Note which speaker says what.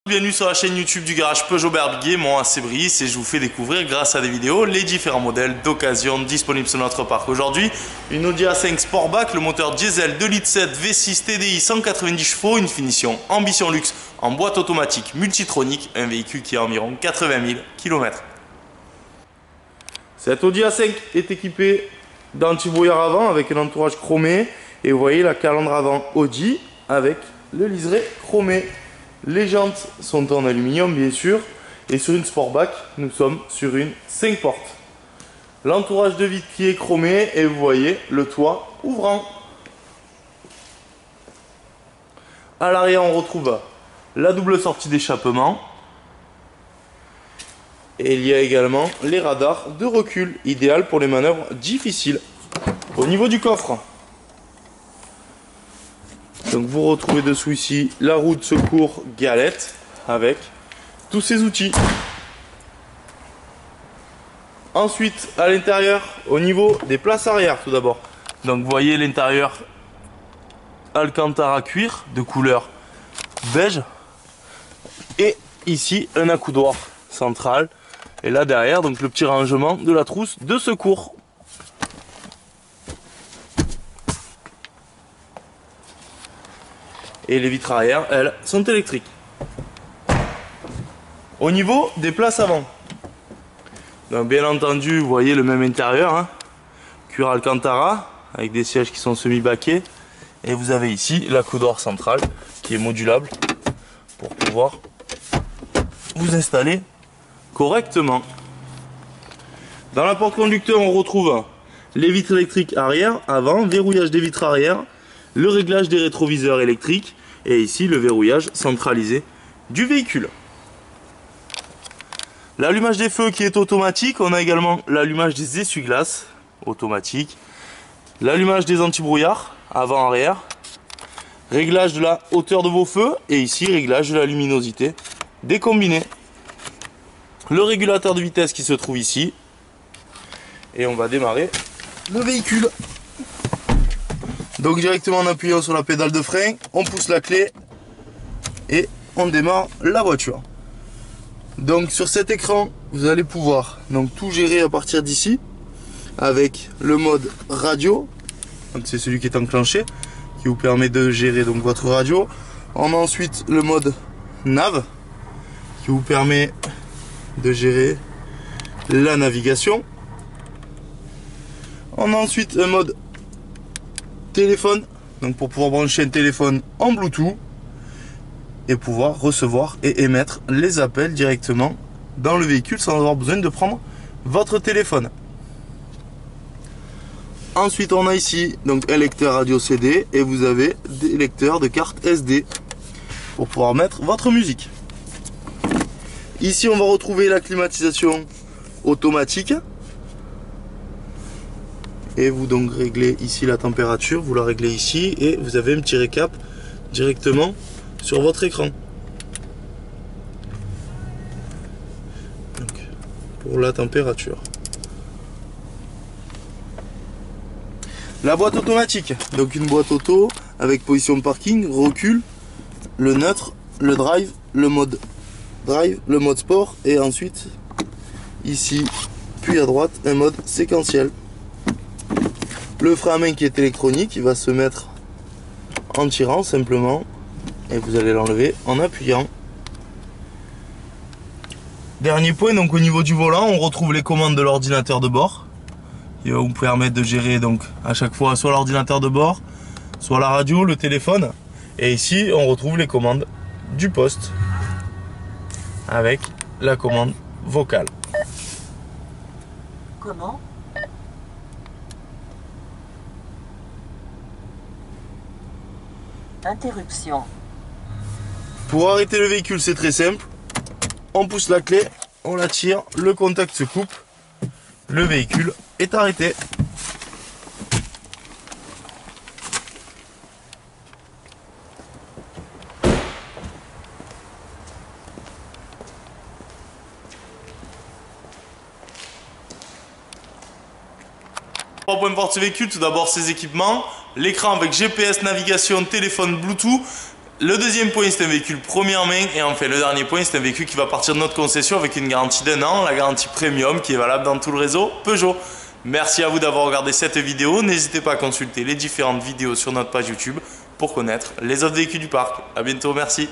Speaker 1: Bienvenue sur la chaîne YouTube du garage Peugeot Berbiguier, mon nom c'est Brice et je vous fais découvrir grâce à des vidéos les différents modèles d'occasion disponibles sur notre parc. Aujourd'hui, une Audi A5 Sportback, le moteur diesel 2,7 litres V6 TDI 190 chevaux, une finition Ambition Luxe en boîte automatique multitronique, un véhicule qui a environ 80 000 km. Cette Audi A5 est équipée d'anti-brouillard avant avec un entourage chromé et vous voyez la calandre avant Audi avec le liseré chromé. Les jantes sont en aluminium bien sûr et sur une Sportback nous sommes sur une 5 portes. L'entourage de vitre qui est chromé et vous voyez le toit ouvrant. À l'arrière on retrouve la double sortie d'échappement et il y a également les radars de recul, idéal pour les manœuvres difficiles. Au niveau du coffre, donc vous retrouvez dessous ici la roue de secours galette avec tous ces outils. Ensuite à l'intérieur, au niveau des places arrière tout d'abord. Donc vous voyez l'intérieur Alcantara cuir de couleur beige. Et ici un accoudoir central. Et là derrière donc le petit rangement de la trousse de secours. Et les vitres arrière, elles, sont électriques. Au niveau des places avant, donc bien entendu, vous voyez le même intérieur, hein, cuir Alcantara, avec des sièges qui sont semi-baquets. Et vous avez ici l'accoudoir central, qui est modulable, pour pouvoir vous installer correctement. Dans la porte conducteur, on retrouve les vitres électriques arrière, avant, verrouillage des vitres arrière, le réglage des rétroviseurs électriques et ici le verrouillage centralisé du véhicule. L'allumage des feux qui est automatique, on a également l'allumage des essuie-glaces automatique, l'allumage des anti-brouillards avant-arrière, réglage de la hauteur de vos feux et ici réglage de la luminosité des combinés. Le régulateur de vitesse qui se trouve ici et on va démarrer le véhicule. Donc directement en appuyant sur la pédale de frein, on pousse la clé et on démarre la voiture. Donc sur cet écran, vous allez pouvoir donc tout gérer à partir d'ici avec le mode radio. Donc c'est celui qui est enclenché, qui vous permet de gérer donc votre radio. On a ensuite le mode nav qui vous permet de gérer la navigation. On a ensuite un mode téléphone, donc pour pouvoir brancher un téléphone en Bluetooth et pouvoir recevoir et émettre les appels directement dans le véhicule sans avoir besoin de prendre votre téléphone. Ensuite on a ici donc un lecteur radio CD et vous avez des lecteurs de carte SD pour pouvoir mettre votre musique. Ici on va retrouver la climatisation automatique. Et vous donc réglez ici la température, vous la réglez ici et vous avez un petit récap directement sur votre écran. Donc, pour la température. La boîte automatique, donc une boîte auto avec position parking, recul, le neutre, le drive, le mode sport et ensuite ici puis à droite un mode séquentiel. Le frein à main qui est électronique, il va se mettre en tirant simplement et vous allez l'enlever en appuyant. Dernier point, donc au niveau du volant, on retrouve les commandes de l'ordinateur de bord qui va vous permettre de gérer donc à chaque fois soit l'ordinateur de bord, soit la radio, le téléphone. Et ici, on retrouve les commandes du poste avec la commande vocale.
Speaker 2: Comment ? Interruption.
Speaker 1: Pour arrêter le véhicule, c'est très simple. On pousse la clé, on la tire, le contact se coupe, le véhicule est arrêté. Trois points forts de ce véhicule, tout d'abord ses équipements, l'écran avec GPS, navigation, téléphone, Bluetooth, Le deuxième point, c'est un véhicule première main. Et enfin, le dernier point, c'est un véhicule qui va partir de notre concession avec une garantie d'1 an, la garantie premium qui est valable dans tout le réseau Peugeot. Merci à vous d'avoir regardé cette vidéo. N'hésitez pas à consulter les différentes vidéos sur notre page YouTube pour connaître les autres véhicules du parc. A bientôt, merci.